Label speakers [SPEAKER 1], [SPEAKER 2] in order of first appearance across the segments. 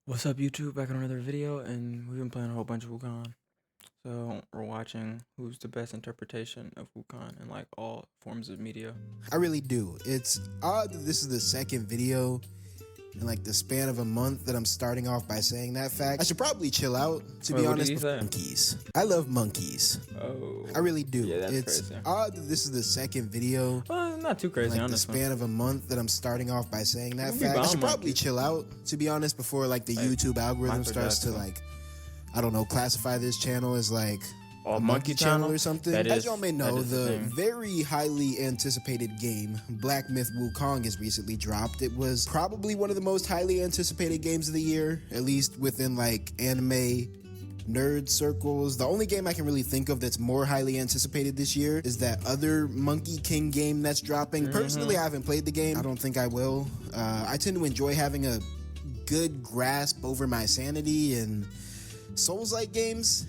[SPEAKER 1] What's up, YouTube? Back on another video, and we've been playing a whole bunch of Wukong. So we're watching who's the best interpretation of Wukong in like all forms of media.
[SPEAKER 2] I really do. It's odd that this is the second video in like the span of a month that I'm starting off by saying that fact. I should probably chill out, to be honest. Monkeys. I love monkeys.
[SPEAKER 1] Oh.
[SPEAKER 2] I really do.
[SPEAKER 1] Yeah, that's
[SPEAKER 2] it's
[SPEAKER 1] crazy.
[SPEAKER 2] odd that this is the second video.
[SPEAKER 1] Not too crazy,
[SPEAKER 2] like
[SPEAKER 1] honestly.
[SPEAKER 2] the span of a month that I'm starting off by saying that
[SPEAKER 1] We'll
[SPEAKER 2] fact. I should probably chill out, to be honest, before like the YouTube algorithm starts to like, I don't know, classify this channel as like a monkey channel or something. As y'all may know, the very highly anticipated game Black Myth Wukong has recently dropped. It was probably one of the most highly anticipated games of the year, at least within like anime nerd circles. The only game I can really think of that's more highly anticipated this year is that other Monkey King game that's dropping. Personally, I haven't played the game. I don't think I will. I tend to enjoy having a good grasp over my sanity, and Souls-like games,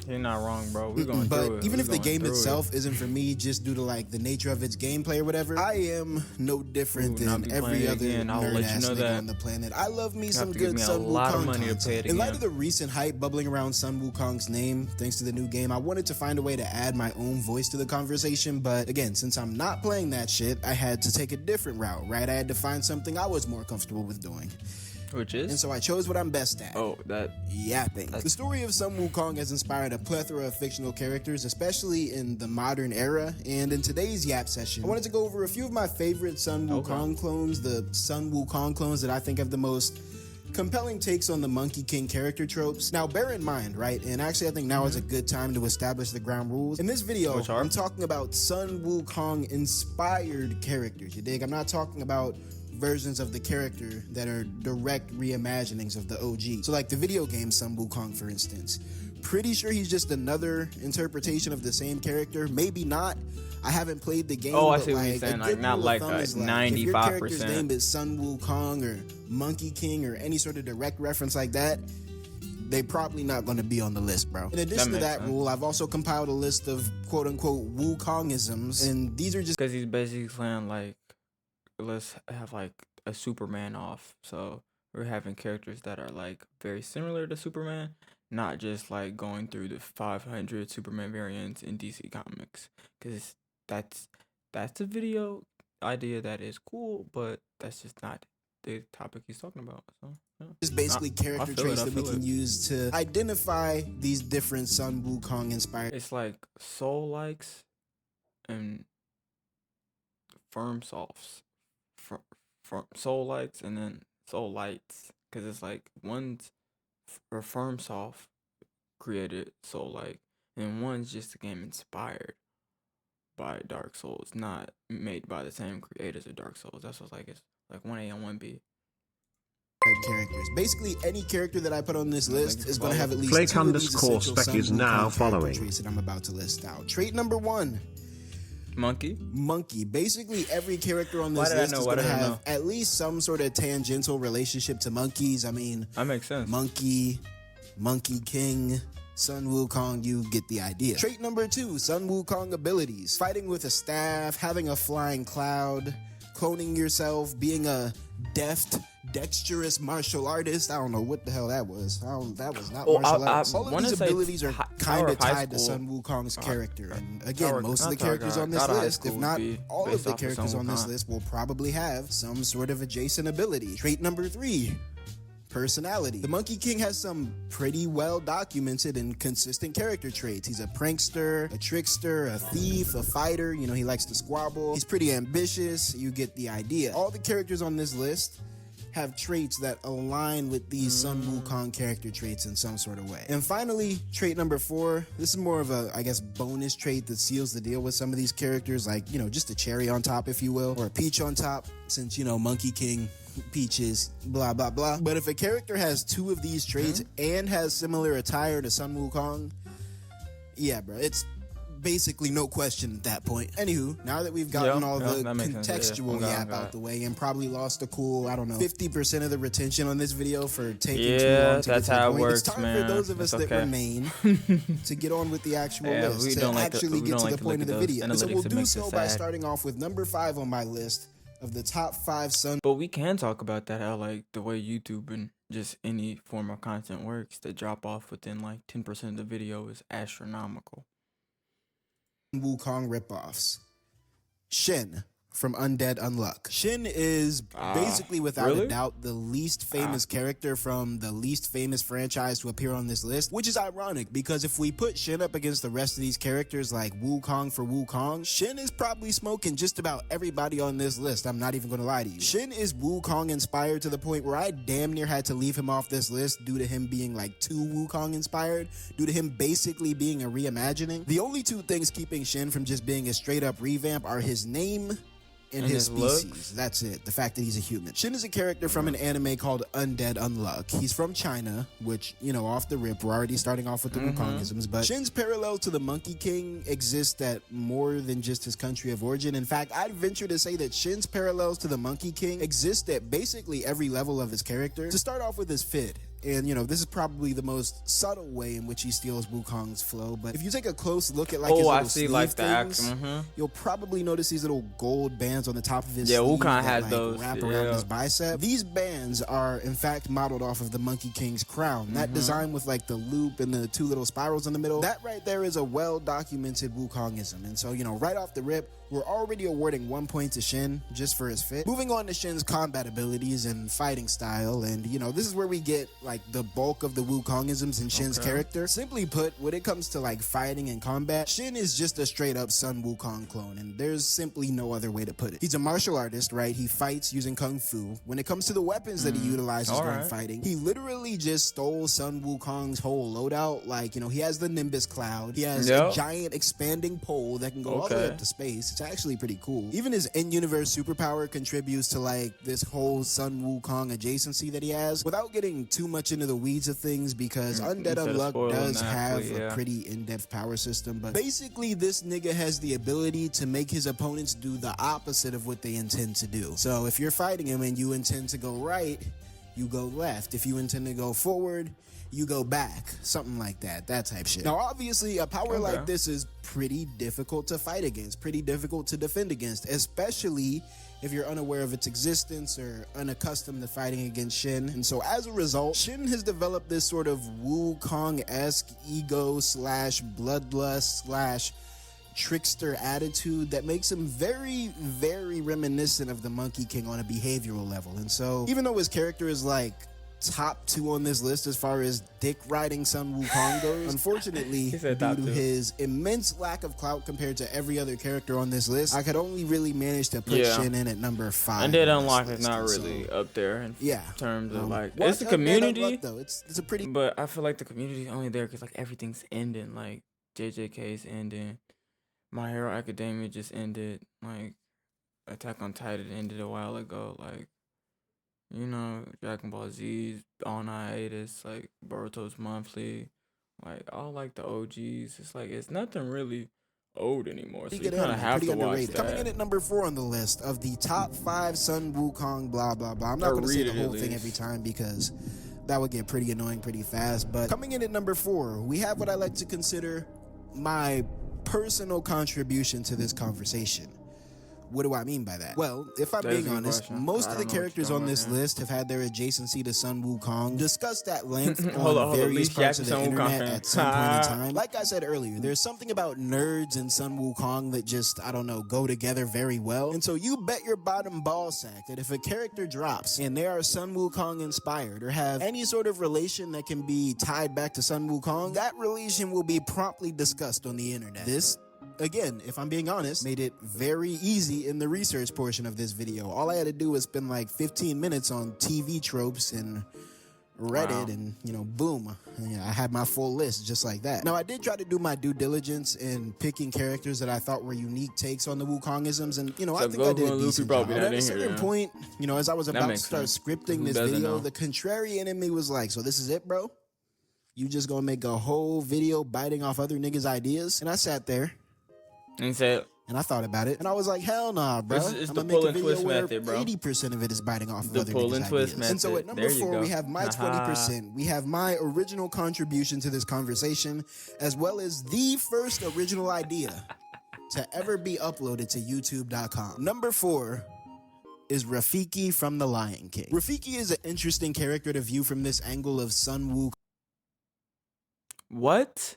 [SPEAKER 1] You're not wrong, bro. We're going
[SPEAKER 2] but
[SPEAKER 1] through it.
[SPEAKER 2] even if the game itself isn't for me, just due to like the nature of its gameplay or whatever, I am no different than every other nerd-ass nigga on the planet. I love me some good Sun Wukong content. In light of the recent hype bubbling around Sun Wukong's name, thanks to the new game, I wanted to find a way to add my own voice to the conversation. But again, since I'm not playing that shit, I had to take a different route, right? I had to find something I was more comfortable with doing.
[SPEAKER 1] Which is?
[SPEAKER 2] And so I chose what I'm best at.
[SPEAKER 1] Oh,
[SPEAKER 2] yapping. The story of Sun Wukong has inspired a plethora of fictional characters, especially in the modern era. And in today's Yap session, I wanted to go over a few of my favorite Sun Wukong clones, the Sun Wukong clones that I think have the most compelling takes on the Monkey King character tropes. Now, bear in mind, right, and actually I think now is a good time to establish the ground rules. In this video, I'm talking about Sun Wukong inspired characters, you dig? I'm not talking about versions of the character that are direct reimaginings of the OG. So like the video game Sun Wukong, for instance. Pretty sure he's just another interpretation of the same character. Maybe not. I haven't played the game.
[SPEAKER 1] Oh, I see what you're saying. Like, not like a 95%.
[SPEAKER 2] If your character's name is Sun Wukong or Monkey King or any sort of direct reference like that, they probably not going to be on the list, bro. In addition to that rule, I've also compiled a list of quote-unquote Wukongisms, and these are just
[SPEAKER 1] because he's basically saying like, let's have like a Superman off. So we're having characters that are like very similar to Superman, not just like going through the 500 Superman variants in DC Comics, because that's a video idea that is cool, but that's just not the topic he's talking about. So yeah.
[SPEAKER 2] Just basically character traits that we can use to identify these different Sun Wukong inspired.
[SPEAKER 1] It's like soul likes and firm softs. Soul lights and then soul lights, because it's like one's firm soft created soul light, and one's just a game inspired by Dark Souls, not made by the same creators of Dark Souls. That's what's like, it's like 1A and 1B
[SPEAKER 2] characters. Basically, any character that I put on this list is going to have at least
[SPEAKER 3] Flake
[SPEAKER 2] two of these essential
[SPEAKER 3] Spec is now following
[SPEAKER 2] traits that I'm about to list out. Trait number 1. Monkey. Basically, every character on this list is going to have at least some sort of tangential relationship to monkeys. I mean,
[SPEAKER 1] that makes sense.
[SPEAKER 2] Monkey King, Sun Wukong, you get the idea. Trait number 2, Sun Wukong abilities. Fighting with a staff, having a flying cloud, cloning yourself, being a dexterous martial artist. I don't know what the hell that was. That was not martial arts. All of these abilities are kind of tied to Sun Wukong's character. And again, most of the characters on this list, if not all of the characters on this list, will probably have some sort of adjacent ability. Trait number 3. Personality. The Monkey King has some pretty well documented and consistent character traits. He's a prankster, a trickster, a thief, a fighter. You know, he likes to squabble. He's pretty ambitious. You get the idea. All the characters on this list have traits that align with these Sun Wukong character traits in some sort of way. And finally, trait number 4. This is more of a, I guess, bonus trait that seals the deal with some of these characters, like, you know, just a cherry on top, if you will, or a peach on top, since, you know, Monkey King, peaches, blah, blah, blah. But if a character has 2 of these traits and has similar attire to Sun Wukong, yeah, bro, it's basically no question at that point. Anywho, now that we've gotten all the contextual yap out the way and probably lost a cool, I don't know, 50% of the retention on this video for taking too long to get to the point, it's time for those of us that remain to get on with the actual list, to actually get to the point of the video. And so we'll do so by starting off with number 5 on my list of the top 5 Sun
[SPEAKER 1] But we can talk about that, how like the way YouTube and just any form of content works, the drop off within like 10% of the video is astronomical.
[SPEAKER 2] Wukong ripoffs. Shin from Undead Unluck. Shin is basically, without
[SPEAKER 1] really?
[SPEAKER 2] a doubt, the least famous character from the least famous franchise to appear on this list, which is ironic because if we put Shin up against the rest of these characters like Wukong for Wukong, Shin is probably smoking just about everybody on this list. I'm not even gonna lie to you. Shin is Wukong inspired to the point where I damn near had to leave him off this list due to him being like too Wukong inspired, due to him basically being a reimagining. The only two things keeping Shin from just being a straight up revamp are his name and his species.
[SPEAKER 1] Looks.
[SPEAKER 2] That's it. The fact that he's a human. Shin is a character from an anime called Undead Unluck. He's from China, which, you know, off the rip, we're already starting off with the Wukongisms, but Shin's parallel to the Monkey King exists at more than just his country of origin. In fact, I'd venture to say that Shin's parallels to the Monkey King exist at basically every level of his character. To start off with his Fid. And, you know, this is probably the most subtle way in which he steals Wukong's flow. But if you take a close look at like his little sleeve things, you'll probably notice these little gold bands on the top of his sleeve
[SPEAKER 1] Wukong
[SPEAKER 2] that
[SPEAKER 1] has
[SPEAKER 2] like,
[SPEAKER 1] those.
[SPEAKER 2] wrap around his bicep. These bands are, in fact, modeled off of the Monkey King's crown. That design with like the loop and the two little spirals in the middle, that right there is a well-documented Wukongism. And so, you know, right off the rip, we're already awarding 1 point to Shin just for his fit. Moving on to Shin's combat abilities and fighting style, and you know, this is where we get like the bulk of the Wukongisms in Shin's character. Simply put, when it comes to like fighting and combat, Shin is just a straight up Sun Wukong clone, and there's simply no other way to put it. He's a martial artist, right? He fights using Kung Fu. When it comes to the weapons that he utilizes during fighting, he literally just stole Sun Wukong's whole loadout. Like, you know, he has the Nimbus Cloud. He has a giant expanding pole that can go all the way up to space. It's actually pretty cool. Even his in-universe superpower contributes to like this whole Sun Wukong adjacency that he has. Without getting too much into the weeds of things, because Undead Unluck does have a pretty in-depth power system, but basically this nigga has the ability to make his opponents do the opposite of what they intend to do. So if you're fighting him and you intend to go right, you go left. If you intend to go forward, you go back, something like that type shit. Now, obviously, a power like this is pretty difficult to fight against, pretty difficult to defend against, especially if you're unaware of its existence or unaccustomed to fighting against Shin. And so as a result, Shin has developed this sort of Wukong-esque ego slash bloodlust slash trickster attitude that makes him very, very reminiscent of the Monkey King on a behavioral level. And so even though his character is like top 2 on this list as far as dick riding Sun Wukong goes, unfortunately, due to his immense lack of clout compared to every other character on this list, I could only really manage to put Shin in at number 5.
[SPEAKER 1] Undead Unluck is not really up there in terms of like, it's the community
[SPEAKER 2] Unluck, though. It's a pretty,
[SPEAKER 1] but I feel like the community is only there because like everything's ending. Like JJK's ending, My Hero Academia just ended, like Attack on Titan ended a while ago, like, you know, Dragon Ball Z's on hiatus, like Boruto's monthly, like all like the OGs. It's like it's nothing really old anymore, so you kind of have to watch that.
[SPEAKER 2] Coming in at number 4 on the list of the top 5 Sun Wukong blah blah blah. I'm not going to say the whole thing every time because that would get pretty annoying pretty fast. But coming in at number 4, we have what I like to consider my personal contribution to this conversation. What do I mean by that? Well, if I'm being honest, most of the characters on this list have had their adjacency to Sun Wukong discussed at length on various parts of the internet at some point in time. Like I said earlier, there's something about nerds and Sun Wukong that just, I don't know, go together very well. And so you bet your bottom ball sack that if a character drops and they are Sun Wukong inspired or have any sort of relation that can be tied back to Sun Wukong, that relation will be promptly discussed on the internet. This, again, if I'm being honest, made it very easy in the research portion of this video. All I had to do was spend like 15 minutes on TV tropes and Reddit, and you know, boom, I had my full list just like that. Now, I did try to do my due diligence in picking characters that I thought were unique takes on the Wukongisms, and you know, I think I did a decent job. But at a certain point, you know, as I was about to start scripting this video, the contrarian in me was like, so this is it, bro? You just gonna make a whole video biting off other niggas' ideas? And I sat there and I thought about it, and I was like, hell nah, bro.
[SPEAKER 1] It's the pull and twist method, bro.
[SPEAKER 2] 80% of it is biting off of other niggas' ideas. And so at number 4, we have my 20%. We have my original contribution to this conversation, as well as the first original idea to ever be uploaded to YouTube.com. Number 4 is Rafiki from The Lion King. Rafiki is an interesting character to view from this angle of Sun Wukong.
[SPEAKER 1] What?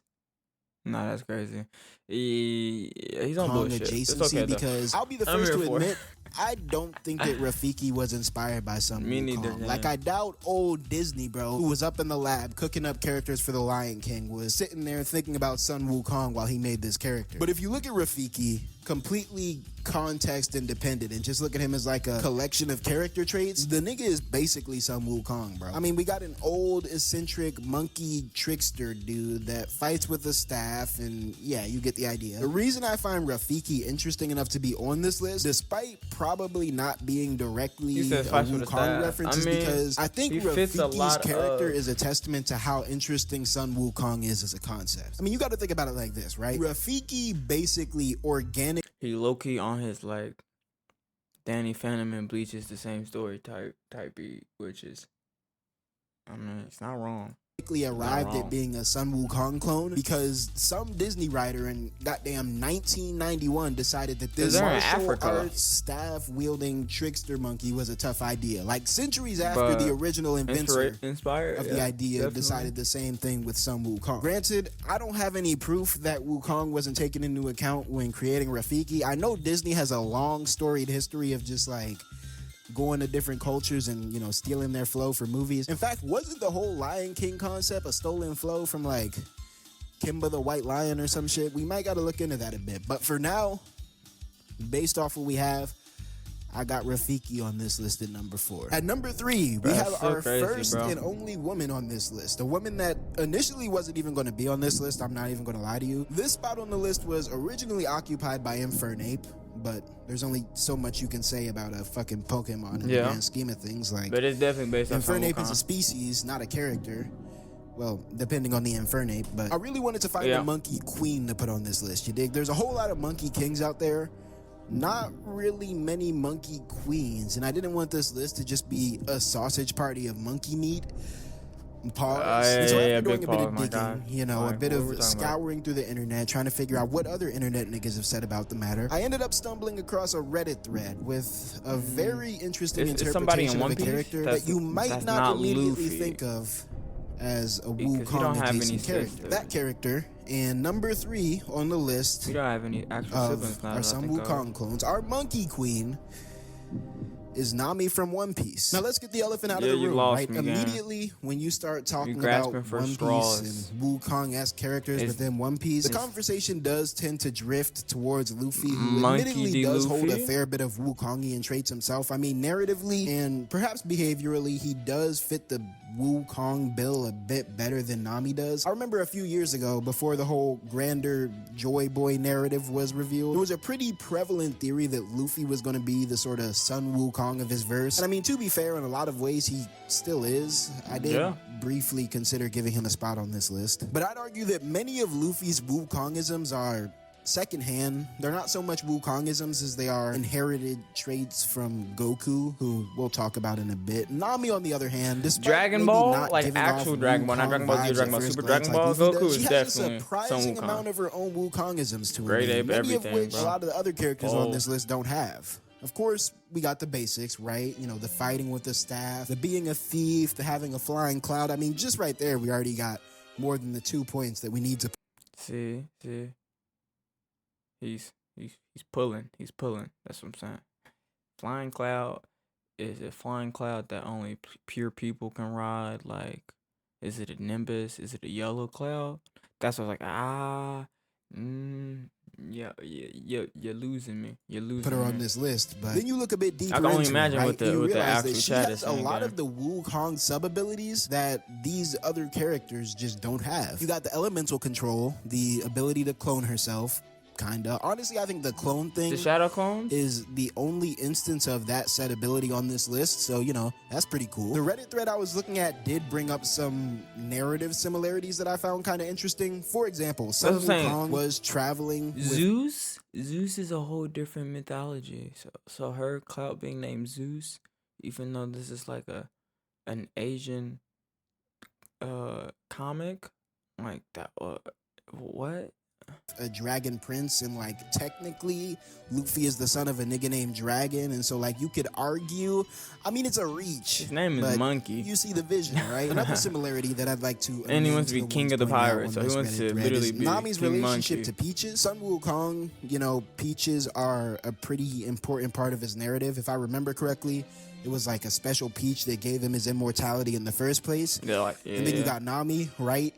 [SPEAKER 1] Nah, that's crazy. He's on bullshit. It's
[SPEAKER 2] Adjacency
[SPEAKER 1] okay though.
[SPEAKER 2] because I'll be the
[SPEAKER 1] I'm
[SPEAKER 2] first
[SPEAKER 1] here
[SPEAKER 2] to
[SPEAKER 1] for it.
[SPEAKER 2] admit I don't think that Rafiki was inspired by Sun
[SPEAKER 1] Me neither,
[SPEAKER 2] Wukong.
[SPEAKER 1] yeah.
[SPEAKER 2] Like, I doubt old Disney, bro, who was up in the lab cooking up characters for The Lion King, was sitting there thinking about Sun Wukong while he made this character. But if you look at Rafiki, completely context independent, and just look at him as like a collection of character traits, the nigga is basically Sun Wukong, bro. I mean, we got an old, eccentric, monkey trickster dude that fights with a staff, and yeah, you get the idea. The reason I find Rafiki interesting enough to be on this list, despite probably not being directly a Wukong reference, is because I think Rafiki's character is a testament to how interesting Sun Wukong is as a concept. I mean, you got to think about it like this, right? Rafiki basically
[SPEAKER 1] he low-key on his like Danny Phantom and Bleach is the same story type beat, which is, I mean, it's not wrong.
[SPEAKER 2] Arrived at being a Sun Wukong clone because some Disney writer in goddamn 1991 decided that this martial arts staff wielding trickster monkey was a tough idea. Like centuries after the original inventor of the idea decided the same thing with Sun Wukong. Granted, I don't have any proof that Wukong wasn't taken into account when creating Rafiki. I know Disney has a long storied history of just like going to different cultures and, you know, stealing their flow for movies. In fact, wasn't the whole Lion King concept a stolen flow from like Kimba the White Lion or some shit? We might got to look into that a bit. But for now, based off what we have, I got Rafiki on this list at number 4. At number 3, we have our first and only woman on this list. A woman that initially wasn't even going to be on this list. I'm not even going to lie to you. This spot on the list was originally occupied by Infernape, but there's only so much you can say about a fucking Pokemon in the grand scheme of things. Like,
[SPEAKER 1] but it's definitely based on
[SPEAKER 2] Infernape is a species, not a character. Well, depending on the Infernape, but I really wanted to find a monkey queen to put on this list, you dig? There's a whole lot of monkey kings out there, not really many monkey queens, and I didn't want this list to just be a sausage party of monkey meat. Pause. And so after doing a bit of digging, you know, a bit of scouring through the internet, trying to figure out what other internet niggas have said about the matter, I ended up stumbling across a Reddit thread with a very interesting interpretation of a character that you might not immediately think of as a Wukong adjacent character. That character, and number 3 on the list
[SPEAKER 1] we don't have any actual siblings now,
[SPEAKER 2] our Sun Wukong clones, our monkey queen is Nami from One Piece. Now let's get the elephant out of the room, right? Immediately when you start talking about One Piece and Wukong-esque characters within One Piece, the conversation does tend to drift towards Luffy, who admittedly does hold a fair bit of Wukongian traits himself. I mean, narratively and perhaps behaviorally, he does fit the Wukong bill a bit better than Nami does. I remember a few years ago, before the whole grander Joy Boy narrative was revealed, there was a pretty prevalent theory that Luffy was going to be the sort of Sun Wukong of his verse. And I mean, to be fair, in a lot of ways, he still is. I did briefly consider giving him a spot on this list. But I'd argue that many of Luffy's Wukongisms are secondhand. They're not so much Wukongisms as they are inherited traits from Goku, who we'll talk about in a bit. Nami, on the other hand, despite
[SPEAKER 1] Dragon Ball, like actual Dragon Ball, not Dragon Ball Z, Dragon Ball Super, Dragon Ball, Goku is definitely some Wukong. She has a surprising amount of her own Wukongisms to her, many of which a lot of the other characters on this list don't have. Of course, we got the basics, right? You know, the fighting with the staff, the being a thief, the having a flying cloud. I mean, just right there, we already got more than the 2 points that we need to. See. He's pulling. He's pulling. That's what I'm saying. Flying cloud is a flying cloud that only pure people can ride. Like, is it a Nimbus? Is it a yellow cloud? That's what I was like, Yeah, you're losing me. You're losing me.
[SPEAKER 2] Put her on this list, but then you look a bit deeper.
[SPEAKER 1] I can only imagine
[SPEAKER 2] with
[SPEAKER 1] the actual chat
[SPEAKER 2] has a lot of the Wukong sub abilities that these other characters just don't have. You got the elemental control, the ability to clone herself. Kinda. Honestly, I think the clone thing,
[SPEAKER 1] the shadow clone,
[SPEAKER 2] is the only instance of that said ability on this list. So, you know, that's pretty cool. The Reddit thread I was looking at did bring up some narrative similarities that I found kind of interesting. For example, Sun Wukong was traveling with
[SPEAKER 1] Zeus. Zeus is a whole different mythology. So her cloud being named Zeus, even though this is like an Asian comic, like that. What?
[SPEAKER 2] a dragon prince, and like technically Luffy is the son of a nigga named Dragon, and so like you could argue, I mean it's a reach.
[SPEAKER 1] His name is
[SPEAKER 2] but
[SPEAKER 1] Monkey.
[SPEAKER 2] You see the vision, right? Another similarity that I'd like to
[SPEAKER 1] And he wants to be
[SPEAKER 2] the
[SPEAKER 1] king
[SPEAKER 2] ones
[SPEAKER 1] of the
[SPEAKER 2] pointing out
[SPEAKER 1] pirates,
[SPEAKER 2] on
[SPEAKER 1] so he
[SPEAKER 2] this
[SPEAKER 1] wants
[SPEAKER 2] Reddit
[SPEAKER 1] to
[SPEAKER 2] thread
[SPEAKER 1] literally
[SPEAKER 2] is
[SPEAKER 1] be
[SPEAKER 2] Nami's
[SPEAKER 1] King
[SPEAKER 2] relationship
[SPEAKER 1] Monkey.
[SPEAKER 2] to Peaches. Sun Wukong, you know, Peaches are a pretty important part of his narrative. If I remember correctly, it was like a special peach that gave him his immortality in the first place.
[SPEAKER 1] Yeah,
[SPEAKER 2] And then you got Nami, right?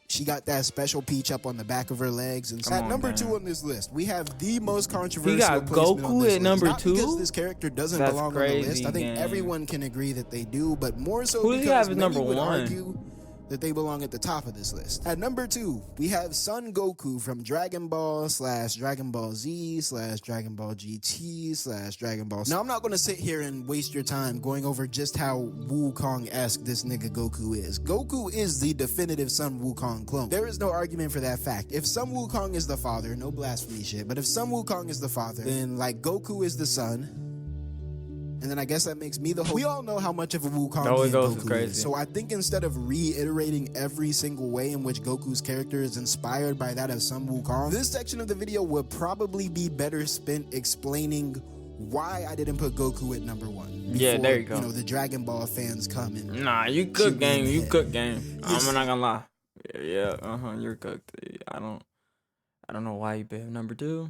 [SPEAKER 2] She got that special peach up on the back of her legs. And at number 2 on this list, we have the most controversial
[SPEAKER 1] got
[SPEAKER 2] placement on
[SPEAKER 1] Goku
[SPEAKER 2] this
[SPEAKER 1] at
[SPEAKER 2] list.
[SPEAKER 1] number
[SPEAKER 2] Not because
[SPEAKER 1] 2?
[SPEAKER 2] this character doesn't
[SPEAKER 1] That's
[SPEAKER 2] belong on the list.
[SPEAKER 1] crazy,
[SPEAKER 2] I think
[SPEAKER 1] gang.
[SPEAKER 2] everyone can agree that they do, but more so
[SPEAKER 1] Who does he
[SPEAKER 2] because
[SPEAKER 1] have as
[SPEAKER 2] many
[SPEAKER 1] number
[SPEAKER 2] would
[SPEAKER 1] 1?
[SPEAKER 2] argue that they belong at the top of this list. At number 2, we have Son Goku from Dragon Ball / Dragon Ball Z / Dragon Ball GT / Dragon Ball. Now, I'm not going to sit here and waste your time going over just how Wukong-esque this nigga Goku is. Goku is the definitive Sun Wukong clone. There is no argument for that fact. If Sun Wukong is the father, no blasphemy shit, but if Sun Wukong is the father, then like Goku is the son. And then I guess that makes me the host. We all know how much of a Wukong Goku is. So I think instead of reiterating every single way in which Goku's character is inspired by that of Sun Wukong, this section of the video would probably be better spent explaining why I didn't put Goku at number 1. Before,
[SPEAKER 1] Yeah, there you go.
[SPEAKER 2] You know, the Dragon Ball fans come and
[SPEAKER 1] Nah, you cook game. You cook game.
[SPEAKER 2] Yes.
[SPEAKER 1] I'm not gonna lie. Yeah, you're cooked. I don't know why you put him number 2.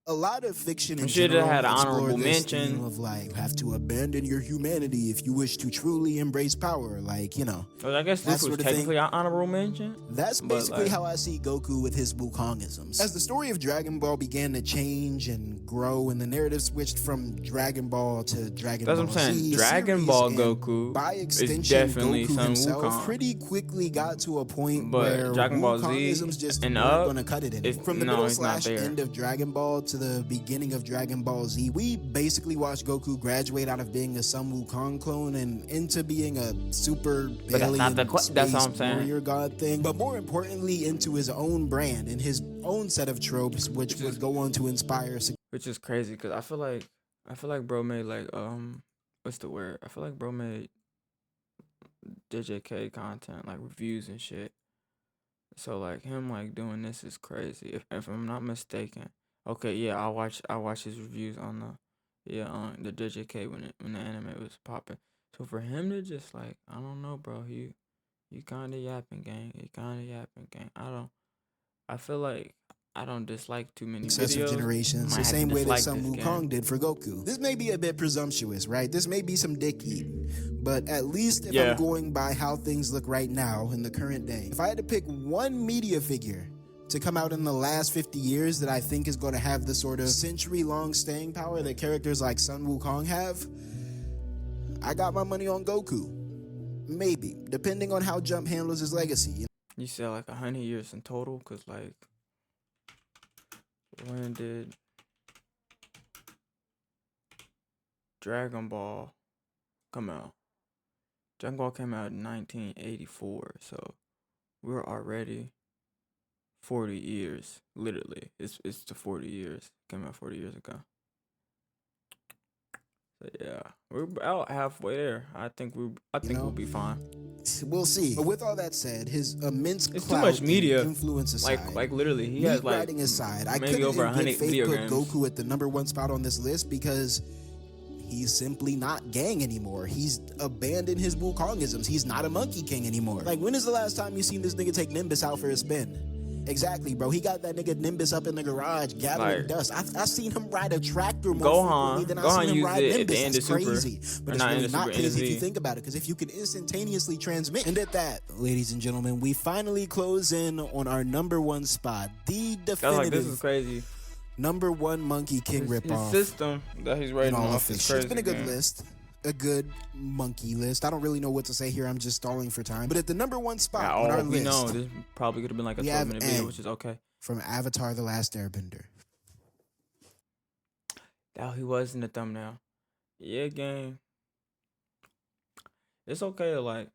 [SPEAKER 2] a lot of fiction in
[SPEAKER 1] Should
[SPEAKER 2] general
[SPEAKER 1] have had an
[SPEAKER 2] explore
[SPEAKER 1] honorable
[SPEAKER 2] this
[SPEAKER 1] mention.
[SPEAKER 2] theme of like have to abandon your humanity if you wish to truly embrace power. Like, you know,
[SPEAKER 1] Well, I guess
[SPEAKER 2] that
[SPEAKER 1] this was
[SPEAKER 2] sort of thing.
[SPEAKER 1] technically an honorable mention.
[SPEAKER 2] That's
[SPEAKER 1] But,
[SPEAKER 2] basically
[SPEAKER 1] like-
[SPEAKER 2] how I see Goku with his Wukongisms. As the story of Dragon Ball began to change and grow, and the narrative switched from Dragon Ball to Dragon
[SPEAKER 1] That's
[SPEAKER 2] Ball
[SPEAKER 1] what I'm saying.
[SPEAKER 2] Z, the
[SPEAKER 1] Dragon
[SPEAKER 2] series,
[SPEAKER 1] Ball
[SPEAKER 2] and
[SPEAKER 1] Goku
[SPEAKER 2] by
[SPEAKER 1] is
[SPEAKER 2] extension,
[SPEAKER 1] definitely
[SPEAKER 2] Goku
[SPEAKER 1] Sun
[SPEAKER 2] himself
[SPEAKER 1] Wukong.
[SPEAKER 2] pretty quickly got to a point
[SPEAKER 1] But
[SPEAKER 2] where
[SPEAKER 1] Dragon Ball Z
[SPEAKER 2] Wukongisms just
[SPEAKER 1] and
[SPEAKER 2] weren't
[SPEAKER 1] up,
[SPEAKER 2] going to cut it anymore. From the
[SPEAKER 1] no,
[SPEAKER 2] middle
[SPEAKER 1] it's not
[SPEAKER 2] /
[SPEAKER 1] there.
[SPEAKER 2] end of Dragon Ball to the beginning of Dragon Ball Z, we basically watched Goku graduate out of being a Sun Wukong clone and into being a super
[SPEAKER 1] But that's not
[SPEAKER 2] alien
[SPEAKER 1] the that's what I'm
[SPEAKER 2] space
[SPEAKER 1] saying.
[SPEAKER 2] warrior god thing, but more importantly into his own brand and his own set of tropes, which would go on to inspire.
[SPEAKER 1] Which is crazy because I feel like bro made like what's the word? I feel like bro made DJK content like reviews and shit. So like him like doing this is crazy. If I'm not mistaken. Okay, yeah, I watch his reviews on the DJK when the anime was popping. So for him to just like I don't know, bro, you kinda yapping gang. I feel like I don't dislike too many
[SPEAKER 2] Successive
[SPEAKER 1] videos.
[SPEAKER 2] generations,
[SPEAKER 1] Might
[SPEAKER 2] the
[SPEAKER 1] have to
[SPEAKER 2] same way that
[SPEAKER 1] dislike
[SPEAKER 2] Sun
[SPEAKER 1] this
[SPEAKER 2] Wukong
[SPEAKER 1] game.
[SPEAKER 2] did for Goku. This may be a bit presumptuous, right? This may be some dick eating, but at least if
[SPEAKER 1] Yeah.
[SPEAKER 2] I'm going by how things look right now in the current day, if I had to pick one media figure to come out in the last 50 years that I think is going to have the sort of century-long staying power that characters like Sun Wukong have, I got my money on Goku. Maybe, depending on how Jump handles his legacy.
[SPEAKER 1] You said like 100 years in total, cause like when did Dragon Ball come out? Dragon Ball came out in 1984, so we're already 40 years. Literally, it's the 40 years. Came out 40 years ago. So yeah, we're about halfway there. I think we'll be fine.
[SPEAKER 2] We'll see. But with all that said, his immense
[SPEAKER 1] It's too
[SPEAKER 2] clout
[SPEAKER 1] much media.
[SPEAKER 2] and influence aside,
[SPEAKER 1] Like literally, he
[SPEAKER 2] meat
[SPEAKER 1] has like
[SPEAKER 2] writing aside, I
[SPEAKER 1] maybe
[SPEAKER 2] couldn't
[SPEAKER 1] over
[SPEAKER 2] in good
[SPEAKER 1] 100
[SPEAKER 2] faith
[SPEAKER 1] video
[SPEAKER 2] put
[SPEAKER 1] games.
[SPEAKER 2] Goku at the number 1 spot on this list because he's simply not gang anymore. He's abandoned his Wukongisms. He's not a Monkey King anymore. Like, when is the last time you seen this nigga take Nimbus out for a spin? Exactly, bro. He got that nigga Nimbus up in the garage gathering
[SPEAKER 1] Like,
[SPEAKER 2] dust. I seen him ride a tractor more
[SPEAKER 1] Gohan-
[SPEAKER 2] frequently than I
[SPEAKER 1] Gohan
[SPEAKER 2] seen him
[SPEAKER 1] used
[SPEAKER 2] ride
[SPEAKER 1] it at the
[SPEAKER 2] Nimbus.
[SPEAKER 1] end
[SPEAKER 2] That's
[SPEAKER 1] of Super.
[SPEAKER 2] crazy. But
[SPEAKER 1] Or
[SPEAKER 2] it's
[SPEAKER 1] not
[SPEAKER 2] really
[SPEAKER 1] end of
[SPEAKER 2] not
[SPEAKER 1] Super, end of
[SPEAKER 2] crazy if you
[SPEAKER 1] Z.
[SPEAKER 2] think about it, because if you can instantaneously transmit. And at that, ladies and gentlemen, we finally close in on our number 1 spot. The
[SPEAKER 1] I was like, this is
[SPEAKER 2] definitive
[SPEAKER 1] crazy.
[SPEAKER 2] number 1 Monkey King
[SPEAKER 1] His
[SPEAKER 2] ripoff.
[SPEAKER 1] system that he's
[SPEAKER 2] in
[SPEAKER 1] rating
[SPEAKER 2] all
[SPEAKER 1] off
[SPEAKER 2] of
[SPEAKER 1] is
[SPEAKER 2] this.
[SPEAKER 1] crazy.
[SPEAKER 2] It's been a good
[SPEAKER 1] man.
[SPEAKER 2] list. A good monkey list. I don't really know what to say here. I'm just stalling for time. But at the number 1 spot
[SPEAKER 1] Yeah,
[SPEAKER 2] on our
[SPEAKER 1] all we
[SPEAKER 2] list,
[SPEAKER 1] know, this probably could have been like a
[SPEAKER 2] we have
[SPEAKER 1] 12-minute video,
[SPEAKER 2] Aang.
[SPEAKER 1] which is okay.
[SPEAKER 2] from Avatar: The Last Airbender.
[SPEAKER 1] That he was in the thumbnail. Yeah, gang. It's okay to like,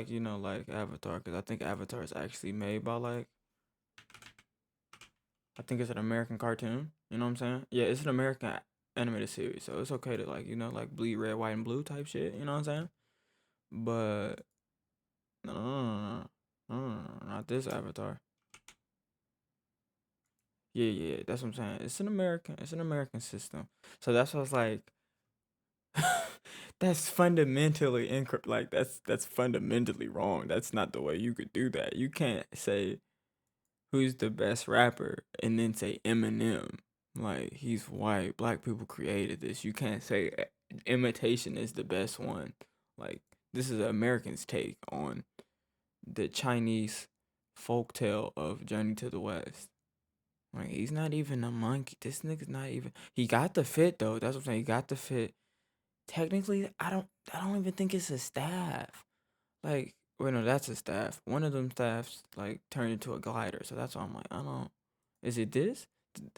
[SPEAKER 1] you know, like Avatar, because I think Avatar is actually made by like, I think it's an American cartoon. You know what I'm saying? Yeah, it's an American animated series, so it's okay to like, you know, like bleed red, white, and blue type shit. You know what I'm saying? But no, not this Avatar. Yeah, that's what I'm saying. It's an American system. So that's what I was like, that's fundamentally incorrect. Like that's fundamentally wrong. That's not the way you could do that. You can't say who's the best rapper and then say Eminem. Like he's white. Black people created this. You can't say imitation is the best one. Like this is Americans' take on the Chinese folktale of Journey to the West. Like he's not even a monkey. This nigga's not even. He got the fit though. That's what I'm saying. He got the fit. Technically, I don't even think it's a staff. Like, wait, no, that's a staff. One of them staffs like turned into a glider. So that's why I'm like, I don't. Is it this?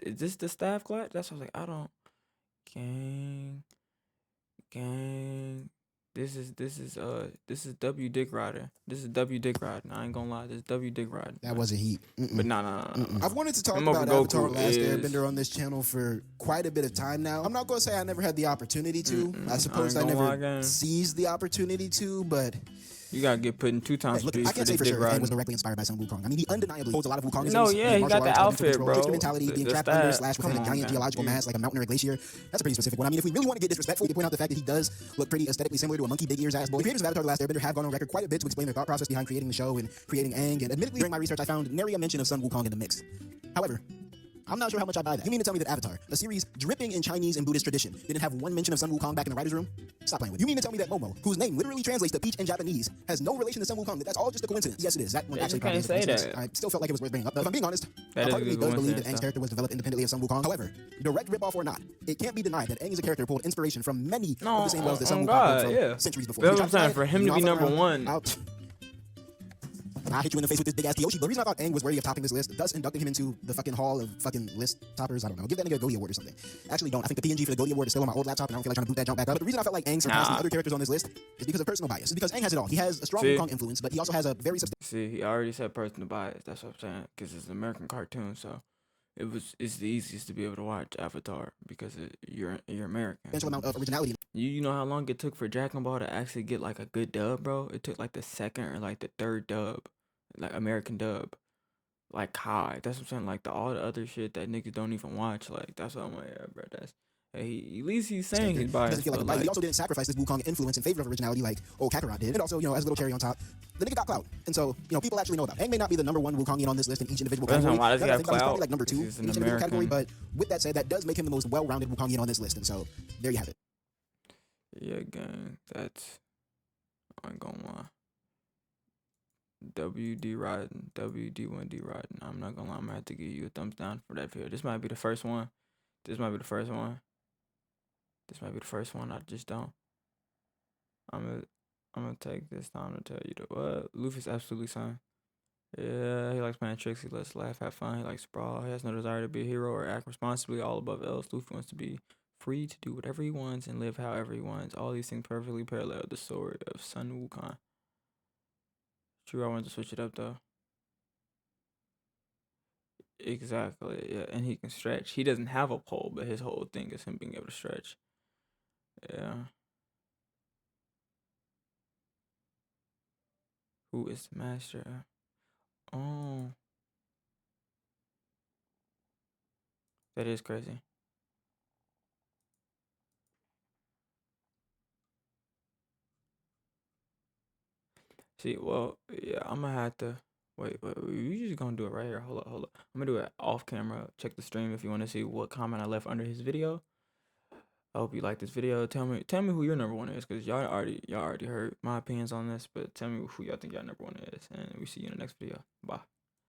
[SPEAKER 1] Is this the staff glider? That's what I was like. I don't. Gang, gang. This is W Dick Rider. This is W Dick Rider. I ain't gonna lie. This is W Dick Rider.
[SPEAKER 2] That wasn't heat.
[SPEAKER 1] But nah.
[SPEAKER 2] I've wanted to talk
[SPEAKER 1] Remember
[SPEAKER 2] about
[SPEAKER 1] Goku
[SPEAKER 2] Avatar: Last
[SPEAKER 1] is-
[SPEAKER 2] Airbender on this channel for quite a bit of time now. I'm not gonna say I never had the opportunity to. I suppose I
[SPEAKER 1] ain't gonna lie,
[SPEAKER 2] never
[SPEAKER 1] gang.
[SPEAKER 2] seized the opportunity to, but
[SPEAKER 1] You gotta get put in 2 times
[SPEAKER 2] hey, look,
[SPEAKER 1] speed
[SPEAKER 2] I
[SPEAKER 1] for
[SPEAKER 2] can't say
[SPEAKER 1] the
[SPEAKER 2] for
[SPEAKER 1] dick
[SPEAKER 2] sure if Aang
[SPEAKER 1] riding.
[SPEAKER 2] was directly inspired by Sun Wukong. I mean, he undeniably holds a lot of Wukongisms.
[SPEAKER 1] No, yeah, he
[SPEAKER 2] martial
[SPEAKER 1] got the
[SPEAKER 2] arts, mental
[SPEAKER 1] outfit,
[SPEAKER 2] control,
[SPEAKER 1] bro.
[SPEAKER 2] extreme mentality, being
[SPEAKER 1] The
[SPEAKER 2] trapped under
[SPEAKER 1] stat.
[SPEAKER 2] / within
[SPEAKER 1] Come
[SPEAKER 2] a
[SPEAKER 1] on,
[SPEAKER 2] giant
[SPEAKER 1] man.
[SPEAKER 2] geological mass like a mountain or a glacier. That's a pretty specific one. I mean, if we really want to get disrespectful, we can point out the fact that he does look pretty aesthetically similar to a monkey big ears ass boy. The creators of Avatar: The Last Airbender have gone on record quite a bit to explain their thought process behind creating the show and creating Aang, and admittedly during my research I found nary a mention of Sun Wukong in the mix. However, I'm not sure how much I buy that. You mean to tell me that Avatar, a series dripping in Chinese and Buddhist tradition, didn't have one mention of Sun Wukong back in the writer's room? Stop playing with me. You mean to tell me that Momo, whose name literally translates to peach in Japanese, has no relation to Sun Wukong? That that's all just a coincidence? Yes, it is. That one
[SPEAKER 1] Yeah,
[SPEAKER 2] actually
[SPEAKER 1] you
[SPEAKER 2] probably
[SPEAKER 1] can't
[SPEAKER 2] is a
[SPEAKER 1] say
[SPEAKER 2] coincidence.
[SPEAKER 1] that.
[SPEAKER 2] I still felt like it was worth bringing up. If I'm being honest,
[SPEAKER 1] That
[SPEAKER 2] a
[SPEAKER 1] is
[SPEAKER 2] part
[SPEAKER 1] a
[SPEAKER 2] of me
[SPEAKER 1] good
[SPEAKER 2] does believe that
[SPEAKER 1] coincidence,
[SPEAKER 2] Aang's
[SPEAKER 1] though.
[SPEAKER 2] character was developed independently of Sun Wukong. However, direct ripoff or not, it can't be denied that Aang is a character pulled inspiration from many of the same wells that Sun Wukong
[SPEAKER 1] God,
[SPEAKER 2] pulled
[SPEAKER 1] yeah.
[SPEAKER 2] from centuries before.
[SPEAKER 1] That's
[SPEAKER 2] If
[SPEAKER 1] what
[SPEAKER 2] you
[SPEAKER 1] I'm
[SPEAKER 2] try
[SPEAKER 1] saying.
[SPEAKER 2] to
[SPEAKER 1] For
[SPEAKER 2] deny
[SPEAKER 1] him
[SPEAKER 2] it,
[SPEAKER 1] to be
[SPEAKER 2] you know, I'll
[SPEAKER 1] number
[SPEAKER 2] fuck around.
[SPEAKER 1] one,
[SPEAKER 2] I'll hit you in the face with this big ass Kyoshi. But the reason I thought Aang was worthy of topping this list, thus inducting him into the fucking hall of fucking list toppers, I don't know. Give that nigga a Goldie Award or something. Actually, don't. I think the PNG for the Goldie Award is still on my old laptop, and I don't feel like trying to boot that jump back up. But the reason I felt like Aang surpassed the
[SPEAKER 1] Nah.
[SPEAKER 2] other characters on this list is because of personal bias. It's because Aang has it all. He has a strong
[SPEAKER 1] See?
[SPEAKER 2] Wukong influence, but he also has a very substantial
[SPEAKER 1] see, he already said personal bias. That's what I'm saying. Because it's an American cartoon, so it's the easiest to be able to watch Avatar because you're American.
[SPEAKER 2] amount of originality.
[SPEAKER 1] You know how long it took for Dragon Ball to actually get like a good dub, bro? It took like the second or like the third dub, like American dub, like Kai. That's what I'm saying. Like all the other shit that niggas don't even watch. Like that's what I'm like, yeah, bro. That's at least he's saying he's
[SPEAKER 2] He
[SPEAKER 1] biased.
[SPEAKER 2] doesn't feel like a
[SPEAKER 1] but,
[SPEAKER 2] bite. But he
[SPEAKER 1] like,
[SPEAKER 2] also didn't sacrifice this Wukong influence in favor of originality like old Kakarot did. And also, you know, as a little cherry on top, the nigga got clout. And so, you know, people actually know about it. Aang may not be the number one Wukongian on this list in each individual
[SPEAKER 1] But that's
[SPEAKER 2] category.
[SPEAKER 1] not why does he
[SPEAKER 2] Now that I
[SPEAKER 1] have
[SPEAKER 2] think about it, he's probably
[SPEAKER 1] clout?
[SPEAKER 2] like number 2 in
[SPEAKER 1] He's
[SPEAKER 2] each
[SPEAKER 1] an
[SPEAKER 2] individual category.
[SPEAKER 1] American.
[SPEAKER 2] But with that said, that does make him the most well-rounded Wukongian on this list. And so, there you have it.
[SPEAKER 1] yeah, gang. That's I ain't gonna lie. WD riding, WD1D riding. I'm not gonna lie. I'm gonna have to give you a thumbs down for that video. This might be the first one. This might be the first one. This might be the first one. I just don't. I'm gonna take this time to tell you that what Luffy's absolutely son. Yeah, he likes playing tricks. He lets laugh, have fun. He likes sprawl. He has no desire to be a hero or act responsibly. All above else, Luffy wants to be free to do whatever he wants and live however he wants. All these things perfectly parallel the story of Sun Wukong. True, I wanted to switch it up though. Exactly, yeah, and he can stretch. He doesn't have a pole, but his whole thing is him being able to stretch. Yeah. Who is the master? Oh, that is crazy. See, well, yeah, I'm gonna have to wait. We just gonna do it right here. Hold up. I'm gonna do it off camera. Check the stream if you want to see what comment I left under his video. I hope you like this video. Tell me who your number one is, cause y'all already heard my opinions on this. But tell me who y'all think y'all number one is, and we see you in the next video. Bye.